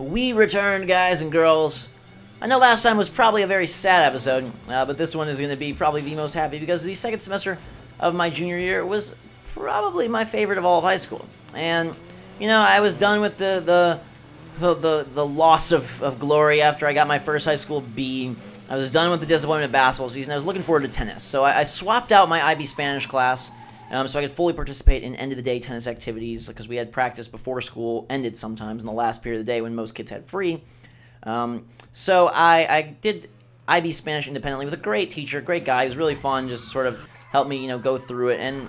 We returned, guys and girls. I know last time was probably a very sad episode, but this one is going to be probably the most happy because the second semester of my junior year was probably my favorite of all of high school. And, you know, I was done with the loss of glory after I got my first high school B. I was done with the disappointment of basketball season. I was looking forward to tennis. So I swapped out my IB Spanish class so I could fully participate in end-of-the-day tennis activities because we had practice before school ended sometimes in the last period of the day when most kids had free. So I did IB Spanish independently with a great teacher, great guy. He was really fun, just sort of helped me, you know, go through it. And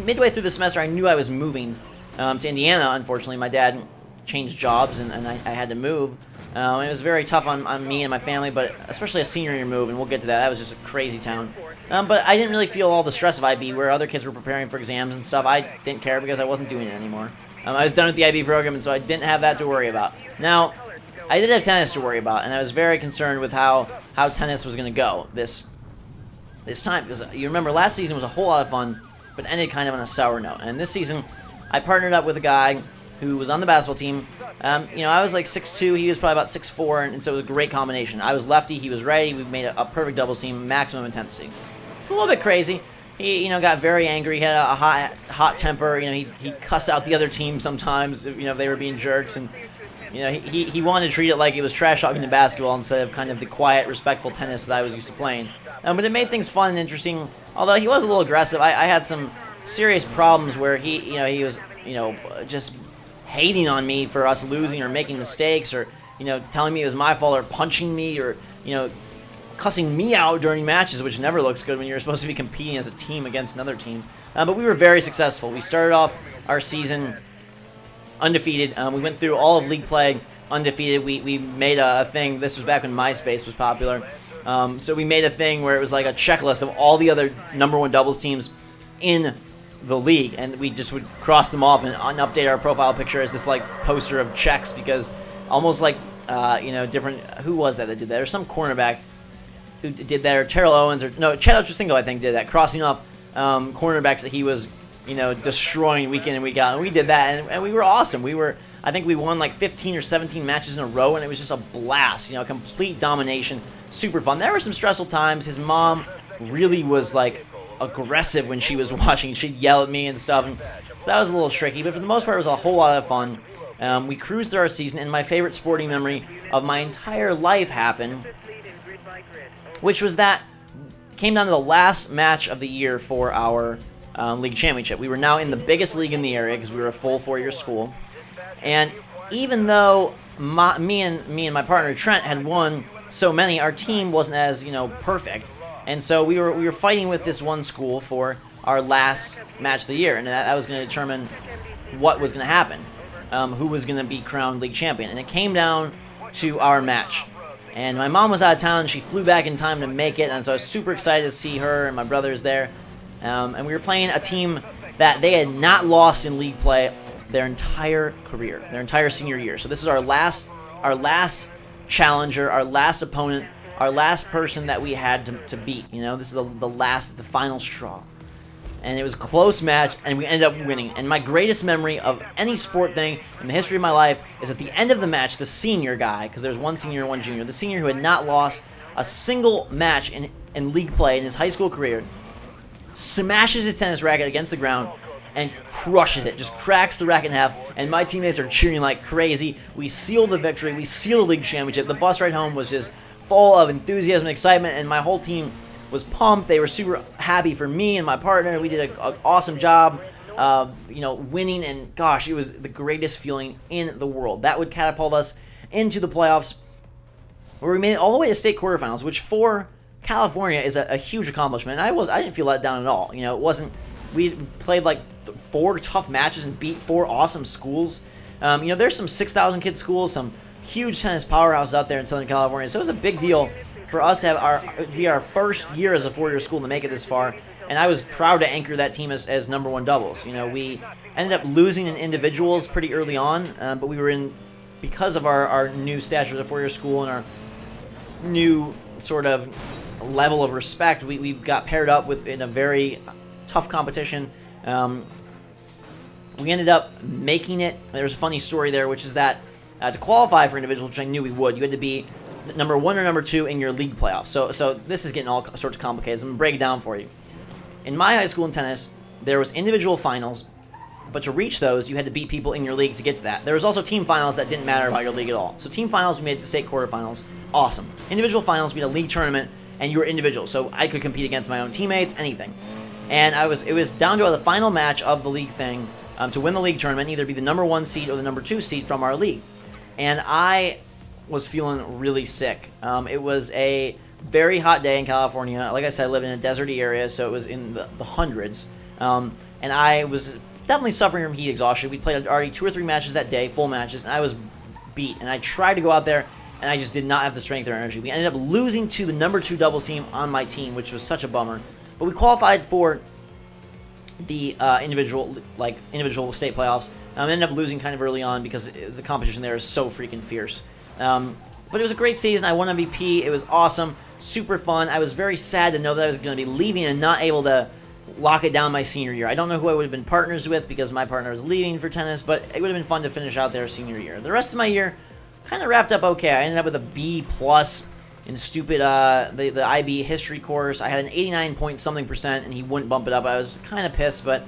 midway through the semester, I knew I was moving to Indiana. Unfortunately, my dad changed jobs, and I had to move. It was very tough on me and my family, but especially a senior year move, and we'll get to that. That was just a crazy town. But I didn't really feel all the stress of IB, where other kids were preparing for exams and stuff. I didn't care because I wasn't doing it anymore. I was done with the IB program, and so I didn't have that to worry about. Now, I did have tennis to worry about, and I was very concerned with how tennis was going to go this time. Because you remember, last season was a whole lot of fun, but ended kind of on a sour note. And this season, I partnered up with a guy who was on the basketball team. You know, I was like 6'2", he was probably about 6'4", and so it was a great combination. I was lefty, he was righty, we made a perfect doubles team, maximum intensity. It's a little bit crazy. He, you know, got very angry, he had a hot temper, you know, he cussed out the other team sometimes, you know, if they were being jerks, and, you know, he wanted to treat it like it was trash talking to basketball instead of kind of the quiet, respectful tennis that I was used to playing. But it made things fun and interesting, although he was a little aggressive. I had some serious problems where he was, you know, just hating on me for us losing or making mistakes, or, you know, telling me it was my fault, or punching me, or, you know, cussing me out during matches, which never looks good when you're supposed to be competing as a team against another team. But we were very successful. We started off our season undefeated. We went through all of league play undefeated. We made a thing. This was back when MySpace was popular. So we made a thing where it was like a checklist of all the other #1 doubles teams in the league, and we just would cross them off and update our profile picture as this like poster of checks, because almost like you know, different, who was that did that? There's some cornerback who did that, or Terrell Owens, or no, Chad Ochocinco I think did that, crossing off cornerbacks that he was, you know, destroying week in and week out, and we did that, and we were awesome. I think we won like 15 or 17 matches in a row, and it was just a blast, you know, complete domination, super fun. There were some stressful times. His mom really was like aggressive when she was watching. She'd yell at me and stuff, and so that was a little tricky, but for the most part it was a whole lot of fun. We cruised through our season, and my favorite sporting memory of my entire life happened, which was that came down to the last match of the year for our league championship. We were now in the biggest league in the area because we were a full 4-year school, and even though me and my partner Trent had won so many, our team wasn't as, you know, perfect. And so we were fighting with this one school for our last match of the year, and that was going to determine what was going to happen, who was going to be crowned league champion. And it came down to our match. And my mom was out of town, and she flew back in time to make it, and so I was super excited to see her and my brothers there. And we were playing a team that they had not lost in league play their entire career, their entire senior year. So this was our last challenger, our last opponent, our last person that we had to beat. You know, this is the final straw. And it was a close match, and we ended up winning. And my greatest memory of any sport thing in the history of my life is at the end of the match, the senior guy, because there's one senior and one junior, the senior who had not lost a single match in league play in his high school career, smashes his tennis racket against the ground and crushes it, just cracks the racket in half, and my teammates are cheering like crazy. We seal the victory, we seal the league championship. The bus ride home was just full of enthusiasm and excitement, and my whole team was pumped. They were super happy for me and my partner. We did an awesome job, you know, winning, and gosh, it was the greatest feeling in the world. That would catapult us into the playoffs, where we made it all the way to state quarterfinals, which for California is a huge accomplishment. And I didn't feel let down at all. You know, it wasn't, we played like 4 tough matches and beat 4 awesome schools. You know, there's some 6,000 kid schools, some huge tennis powerhouses out there in Southern California, so it was a big deal for us to have be our first year as a 4-year school to make it this far, and I was proud to anchor that team as #1 doubles. You know, we ended up losing in individuals pretty early on, but we were in, because of our new stature as a 4-year school and our new sort of level of respect, we got paired up with in a very tough competition. We ended up making it. There's a funny story there, which is that To qualify for individuals, which I knew we would, you had to be number 1 or number 2 in your league playoffs. So this is getting all sorts of complicated. So I'm going to break it down for you. In my high school in tennis, there was individual finals, but to reach those, you had to beat people in your league to get to that. There was also team finals that didn't matter about your league at all. So team finals, we made it to state quarterfinals. Awesome. Individual finals, we had a league tournament, and you were individual. So I could compete against my own teammates, anything. And it was down to the final match of the league thing to win the league tournament, either be the number 1 seed or the number 2 seed from our league. And I was feeling really sick. It was a very hot day in California. Like I said, I live in a deserty area, so it was in the hundreds. And I was definitely suffering from heat exhaustion. We played already 2 or 3 matches that day, full matches, and I was beat. And I tried to go out there, and I just did not have the strength or energy. We ended up losing to the number 2 doubles team on my team, which was such a bummer. But we qualified for the individual state playoffs. Ended up losing kind of early on because the competition there is so freaking fierce. But it was a great season. I won MVP. It was awesome, super fun. I was very sad to know that I was going to be leaving and not able to lock it down my senior year. I don't know who I would have been partners with because my partner was leaving for tennis, but it would have been fun to finish out their senior year. The rest of my year kind of wrapped up okay. I ended up with a B+ in stupid the IB history course. I had an 89-point-something%, and he wouldn't bump it up. I was kind of pissed, but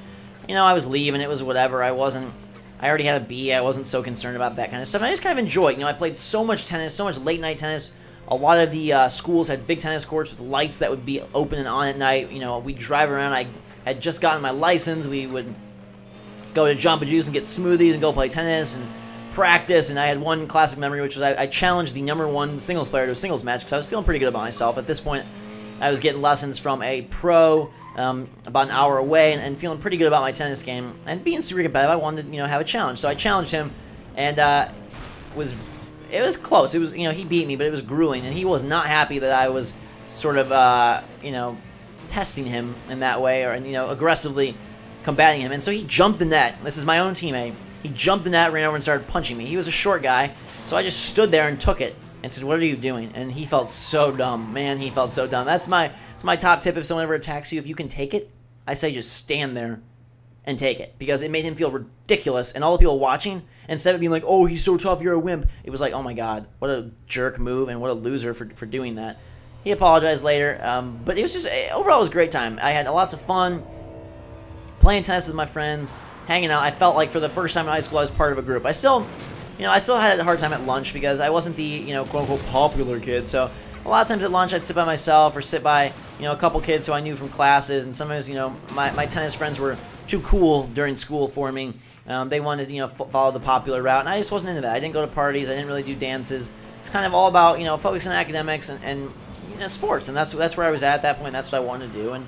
you know, I was leaving. It was whatever. I already had a B. I wasn't so concerned about that kind of stuff. And I just kind of enjoyed. You know, I played so much tennis, so much late night tennis. A lot of the schools had big tennis courts with lights that would be open and on at night. You know, we'd drive around. I had just gotten my license. We would go to Jamba Juice and get smoothies and go play tennis and practice. And I had one classic memory, which was I challenged the number 1 singles player to a singles match because I was feeling pretty good about myself. At this point, I was getting lessons from a pro about an hour away and feeling pretty good about my tennis game. And being super competitive, I wanted to, you know, have a challenge. So I challenged him, and it was close. It was, you know, he beat me, but it was grueling, and he was not happy that I was sort of, you know, testing him in that way or, you know, aggressively combating him. And so he jumped the net. This is my own teammate. He jumped the net, ran over, and started punching me. He was a short guy, so I just stood there and took it and said, "What are you doing?" And he felt so dumb. Man, he felt so dumb. That's my top tip if someone ever attacks you. If you can take it, I say just stand there and take it, because it made him feel ridiculous, and all the people watching, instead of being like, "Oh, he's so tough, you're a wimp," it was like, "Oh my god, what a jerk move, and what a loser for doing that." He apologized later, but it was just, overall it was a great time. I had lots of fun playing tennis with my friends, hanging out. I felt like for the first time in high school I was part of a group. I still had a hard time at lunch because I wasn't the, you know, quote-unquote popular kid, so a lot of times at lunch I'd sit by myself or sit by, you know, a couple kids who I knew from classes, and sometimes, you know, my tennis friends were too cool during school for me. They wanted, you know, follow the popular route, and I just wasn't into that. I didn't go to parties. I didn't really do dances. It's kind of all about, you know, focusing on academics and you know, sports, and that's where I was at that point. That's what I wanted to do, and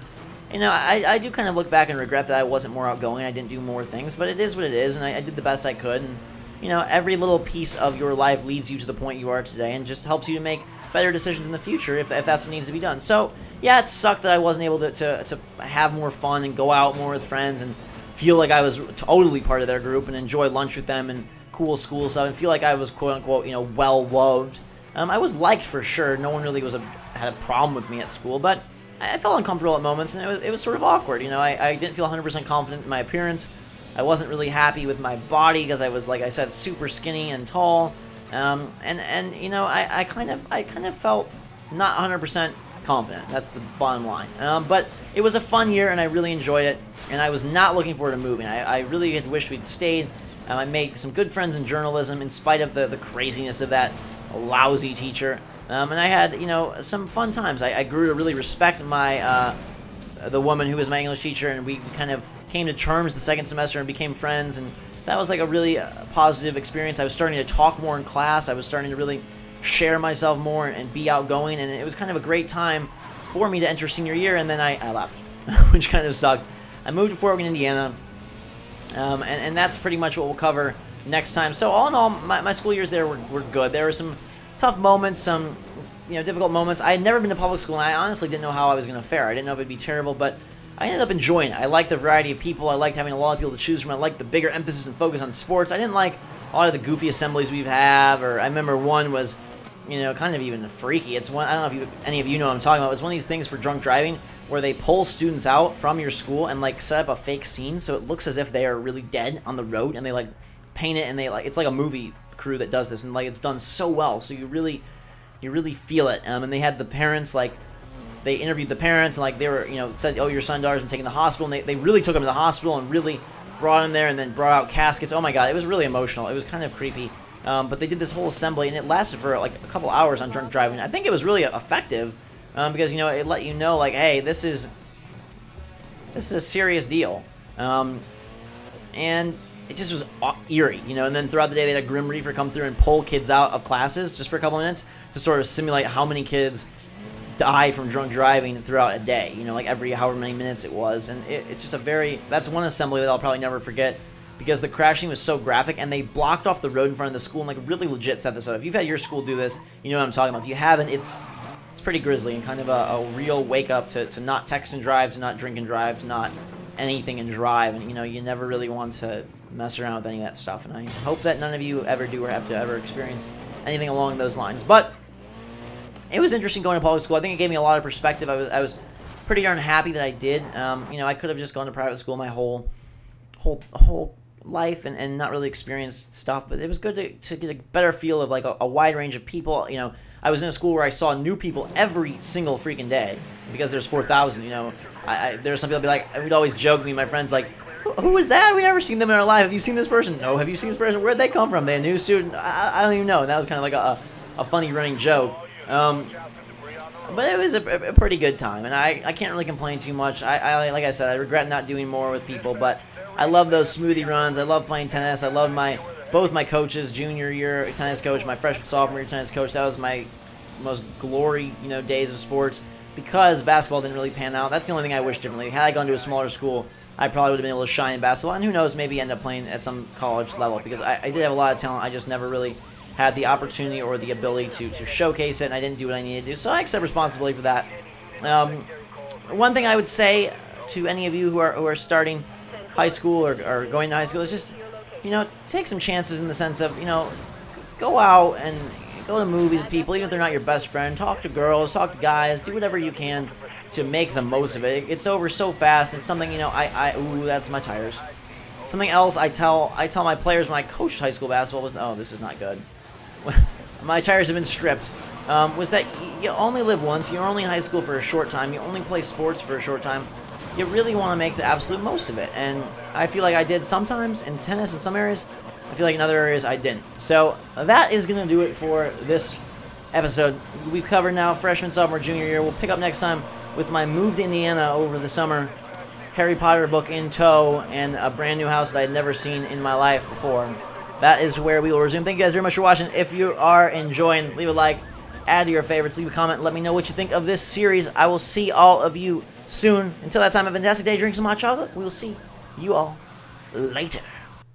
you know, I do kind of look back and regret that I wasn't more outgoing. I didn't do more things, but it is what it is, and I did the best I could. And you know, every little piece of your life leads you to the point you are today, and just helps you to make better decisions in the future if that's what needs to be done. So yeah, it sucked that I wasn't able to have more fun and go out more with friends and feel like I was totally part of their group and enjoy lunch with them and cool school stuff and feel like I was quote unquote, you know, well loved. I was liked for sure. No one really had a problem with me at school, but I felt uncomfortable at moments, and it was sort of awkward. You know, I didn't feel 100% confident in my appearance. I wasn't really happy with my body because I was, like I said, super skinny and tall. And you know, I kind of felt not 100% confident. That's the bottom line. But it was a fun year, and I really enjoyed it. And I was not looking forward to moving. I really had wished we'd stayed. I made some good friends in journalism in spite of the craziness of that lousy teacher. And I had, you know, some fun times. I grew to really respect my the woman who was my English teacher, and we kind of came to terms the second semester and became friends, and that was like a really positive experience. I was starting to talk more in class. I was starting to really share myself more and be outgoing, and it was kind of a great time for me to enter senior year, and then I left, which kind of sucked. I moved to Fort Wayne, Indiana, and that's pretty much what we'll cover next time. So all in all, my school years there were good. There were some tough moments, some, you know, difficult moments. I had never been to public school, and I honestly didn't know how I was going to fare. I didn't know if it'd be terrible, but I ended up enjoying it. I liked the variety of people. I liked having a lot of people to choose from. I liked the bigger emphasis and focus on sports. I didn't like a lot of the goofy assemblies we have, or I remember one was, you know, kind of even freaky. It's one, I don't know if any of you know what I'm talking about. It's one of these things for drunk driving where they pull students out from your school and like set up a fake scene so it looks as if they are really dead on the road, and they like paint it, and they like, it's like a movie crew that does this, and like it's done so well, so you really feel it. And they had the parents, like they interviewed the parents, and like they were, you know, said, oh, your son daughter's been taken to the hospital, and they really took him to the hospital and really brought him there, and then brought out caskets. Oh my god, it was really emotional. It was kind of creepy. But they did this whole assembly, and it lasted for like a couple hours on drunk driving. I think it was really effective because, you know, it let you know, like, hey, this is a serious deal. And it just was eerie, you know. And then throughout the day, they had a Grim Reaper come through and pull kids out of classes just for a couple minutes to sort of simulate how many kids die from drunk driving throughout a day, you know, like every however many minutes it was. And it's just that's one assembly that I'll probably never forget, because the crashing was so graphic, and they blocked off the road in front of the school and like really legit set this up. If you've had your school do this, you know what I'm talking about. If you haven't, it's pretty grisly and kind of a real wake up to not text and drive, to not drink and drive, to not anything and drive. And, you know, you never really want to mess around with any of that stuff. And I hope that none of you ever do or have to ever experience anything along those lines. But it was interesting going to public school. I think it gave me a lot of perspective. I was pretty darn happy that I did. You know, I could have just gone to private school my whole life and not really experienced stuff, but it was good to get a better feel of like a wide range of people. You know, I was in a school where I saw new people every single freaking day, because there's 4,000. You know, there's some people be like, I would always joke, me and my friends, like, who is that? We never seen them in our life. Have you seen this person? No. Have you seen this person? Where'd they come from? They a new student? I don't even know. And that was kind of like a funny running joke. But it was a pretty good time, and I can't really complain too much. I like I said, I regret not doing more with people, but I love those smoothie runs. I love playing tennis. I love both my coaches, junior year tennis coach, my freshman, sophomore year tennis coach. That was my most glory, you know, days of sports, because basketball didn't really pan out. That's the only thing I wish differently. Had I gone to a smaller school, I probably would have been able to shine in basketball, and who knows, maybe end up playing at some college level, because I did have a lot of talent. I just never really had the opportunity or the ability to showcase it, and I didn't do what I needed to do, so I accept responsibility for that. One thing I would say to any of you who are starting high school or going to high school is just, you know, take some chances in the sense of, you know, go out and go to movies with people, even if they're not your best friend. Talk to girls, talk to guys, do whatever you can to make the most of it. It's over so fast, and it's something, you know, ooh, that's my tires. Something else I tell my players when I coached high school basketball was, oh, this is not good. My tires have been stripped. Was that you only live once. You're only in high school for a short time. You only play sports for a short time. You really want to make the absolute most of it. And I feel like I did sometimes in tennis in some areas. I feel like in other areas I didn't. So that is going to do it for this episode. We've covered now freshman, sophomore, junior year. We'll pick up next time with my move to Indiana over the summer, Harry Potter book in tow, and a brand new house that I'd never seen in my life before. That is where we will resume. Thank you guys very much for watching. If you are enjoying, leave a like, add to your favorites, leave a comment, let me know what you think of this series. I will see all of you soon. Until that time, have a fantastic day. Drink some hot chocolate. We will see you all later.